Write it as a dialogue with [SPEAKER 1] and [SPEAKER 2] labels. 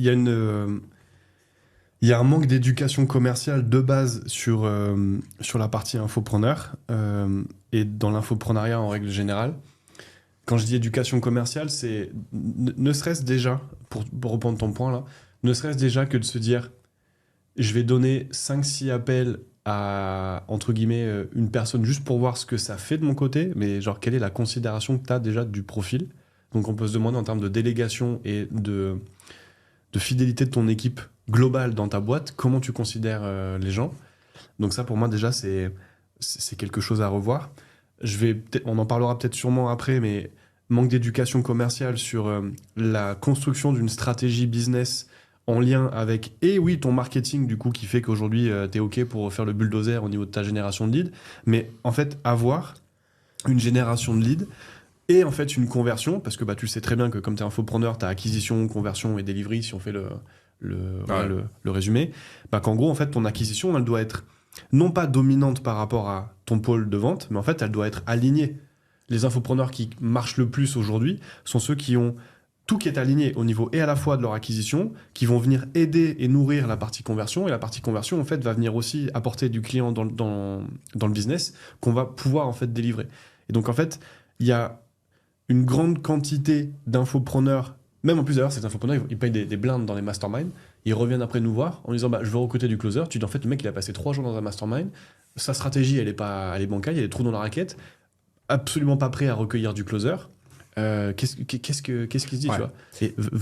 [SPEAKER 1] Il y a il y a un manque d'éducation commerciale de base sur la partie infopreneur et dans l'infopreneuriat en règle générale. Quand je dis éducation commerciale, c'est ne serait-ce déjà, pour reprendre ton point là, ne serait-ce déjà que de se dire, je vais donner 5-6 appels à, entre guillemets, une personne juste pour voir ce que ça fait de mon côté, mais genre, quelle est la considération que tu as déjà du profil. Donc on peut se demander en termes de délégation et de fidélité de ton équipe globale dans ta boîte, comment tu considères les gens. Donc ça, pour moi, déjà, c'est quelque chose à revoir. On en parlera peut-être sûrement après, mais manque d'éducation commerciale sur la construction d'une stratégie business en lien avec, et oui, ton marketing, du coup, qui fait qu'aujourd'hui, tu es OK pour faire le bulldozer au niveau de ta génération de leads. Mais en fait, avoir une génération de leads et en fait une conversion, parce que bah, tu sais très bien que comme tu es infopreneur, tu as acquisition, conversion et delivery, si on fait voilà,
[SPEAKER 2] Ouais.
[SPEAKER 1] le résumé, bah, qu'en gros, en fait, ton acquisition, elle doit être non pas dominante par rapport à ton pôle de vente, mais en fait, elle doit être alignée. Les infopreneurs qui marchent le plus aujourd'hui sont ceux qui ont tout qui est aligné au niveau et à la fois de leur acquisition, qui vont venir aider et nourrir la partie conversion, et la partie conversion, en fait, va venir aussi apporter du client dans le business qu'on va pouvoir, en fait, délivrer. Et donc, en fait, il y a une grande quantité d'infopreneurs, même en plus d'ailleurs, ces infopreneurs, ils payent des blindes dans les masterminds, ils reviennent après nous voir en disant bah, je veux recruter du closer. Tu dis en fait, le mec, il a passé 3 jours dans un mastermind, sa stratégie, elle est bancale, il y a des trous dans la raquette, absolument pas prêt à recueillir du closer. Qu'est-ce qu'il se dit, tu
[SPEAKER 2] Ouais.
[SPEAKER 1] vois. Et